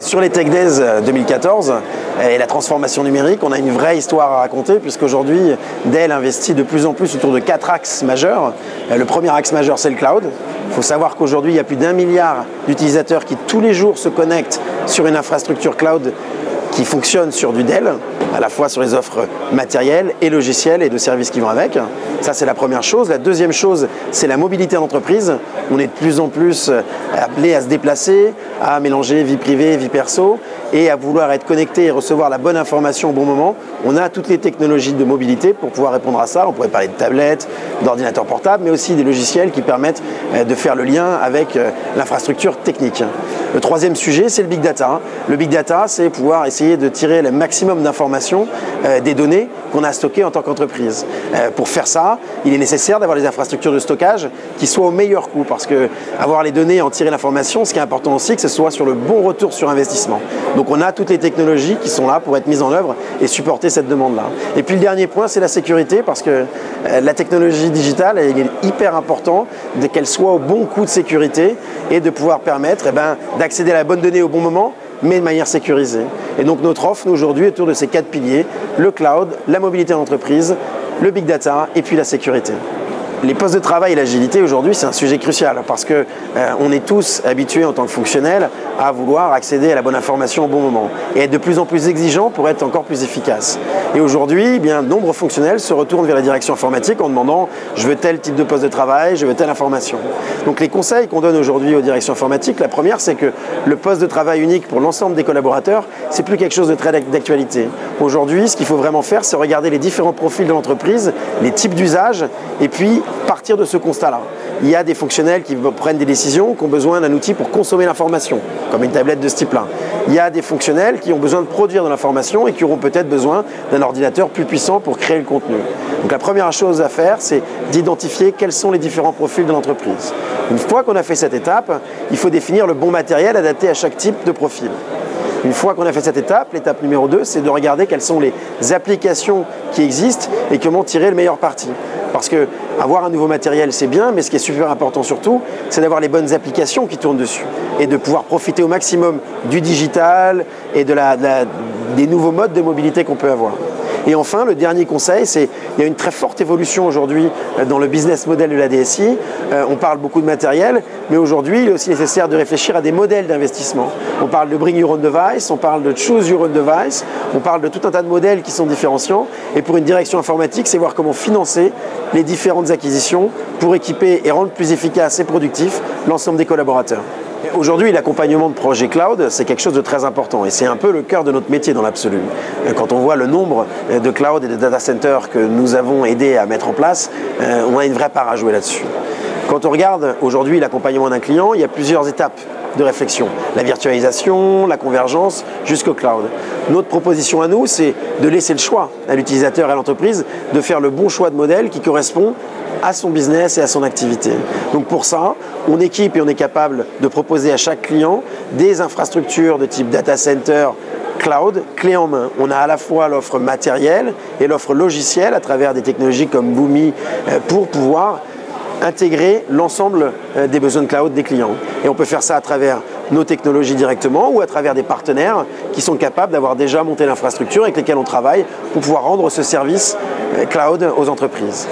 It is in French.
Sur les Tech Days 2014 et la transformation numérique, on a une vraie histoire à raconter puisqu'aujourd'hui, Dell investit de plus en plus autour de 4 axes majeurs. Le premier axe majeur, c'est le cloud. Il faut savoir qu'aujourd'hui, il y a plus d'1 milliard d'utilisateurs qui tous les jours se connectent sur une infrastructure cloud qui fonctionne sur du Dell, à la fois sur les offres matérielles et logicielles et de services qui vont avec. Ça, c'est la première chose. La deuxième chose, c'est la mobilité d'entreprise. On est de plus en plus appelé à se déplacer, à mélanger vie privée et vie perso et à vouloir être connecté et recevoir la bonne information au bon moment. On a toutes les technologies de mobilité pour pouvoir répondre à ça. On pourrait parler de tablettes, d'ordinateurs portables, mais aussi des logiciels qui permettent de faire le lien avec l'infrastructure technique. Le troisième sujet, c'est le big data. Le big data, c'est pouvoir essayer de tirer le maximum d'informations des données qu'on a stockées en tant qu'entreprise. Pour faire ça, il est nécessaire d'avoir des infrastructures de stockage qui soient au meilleur coût, parce que avoir les données et en tirer l'information, ce qui est important aussi, que ce soit sur le bon retour sur investissement. Donc on a toutes les technologies qui sont là pour être mises en œuvre et supporter cette demande-là. Et puis le dernier point, c'est la sécurité, parce que la technologie digitale, il est hyper important qu'elle soit au bon coût de sécurité et de pouvoir permettre d'accéder à la bonne donnée au bon moment, mais de manière sécurisée. Et donc notre offre aujourd'hui est autour de ces 4 piliers, le cloud, la mobilité d'entreprise, le big data et puis la sécurité. Les postes de travail et l'agilité aujourd'hui, c'est un sujet crucial parce que on est tous habitués en tant que fonctionnels à vouloir accéder à la bonne information au bon moment et être de plus en plus exigeants pour être encore plus efficace. Et aujourd'hui, de nombreux fonctionnels se retournent vers la direction informatique en demandant « je veux tel type de poste de travail, je veux telle information ». Donc les conseils qu'on donne aujourd'hui aux directions informatiques, la première, c'est que le poste de travail unique pour l'ensemble des collaborateurs, c'est plus quelque chose de très d'actualité. Aujourd'hui, ce qu'il faut vraiment faire, c'est regarder les différents profils de l'entreprise, les types d'usages et puis partir de ce constat-là. Il y a des fonctionnels qui prennent des décisions, qui ont besoin d'un outil pour consommer l'information, comme une tablette de ce type-là. Il y a des fonctionnels qui ont besoin de produire de l'information et qui auront peut-être besoin d'un ordinateur plus puissant pour créer le contenu. Donc la première chose à faire, c'est d'identifier quels sont les différents profils de l'entreprise. Une fois qu'on a fait cette étape, il faut définir le bon matériel adapté à chaque type de profil. Une fois qu'on a fait cette étape, l'étape numéro 2, c'est de regarder quelles sont les applications qui existent et comment tirer le meilleur parti. Parce que avoir un nouveau matériel, c'est bien, mais ce qui est super important surtout, c'est d'avoir les bonnes applications qui tournent dessus et de pouvoir profiter au maximum du digital et des nouveaux modes de mobilité qu'on peut avoir. Et enfin, le dernier conseil, c'est qu'il y a une très forte évolution aujourd'hui dans le business model de la DSI. On parle beaucoup de matériel, mais aujourd'hui, il est aussi nécessaire de réfléchir à des modèles d'investissement. On parle de Bring Your Own Device, on parle de Choose Your Own Device, on parle de tout un tas de modèles qui sont différenciants. Et pour une direction informatique, c'est voir comment financer les différentes acquisitions pour équiper et rendre plus efficace et productif l'ensemble des collaborateurs. Aujourd'hui, l'accompagnement de projets cloud, c'est quelque chose de très important et c'est un peu le cœur de notre métier dans l'absolu. Quand on voit le nombre de cloud et de data centers que nous avons aidé à mettre en place, on a une vraie part à jouer là-dessus. Quand on regarde aujourd'hui l'accompagnement d'un client, il y a plusieurs étapes de réflexion. La virtualisation, la convergence, jusqu'au cloud. Notre proposition à nous, c'est de laisser le choix à l'utilisateur et à l'entreprise de faire le bon choix de modèle qui correspond à son business et à son activité. Donc pour ça, on équipe et on est capable de proposer à chaque client des infrastructures de type data center, cloud, clé en main. On a à la fois l'offre matérielle et l'offre logicielle à travers des technologies comme Boomi pour pouvoir intégrer l'ensemble des besoins de cloud des clients. Et on peut faire ça à travers nos technologies directement ou à travers des partenaires qui sont capables d'avoir déjà monté l'infrastructure avec lesquels on travaille pour pouvoir rendre ce service cloud aux entreprises.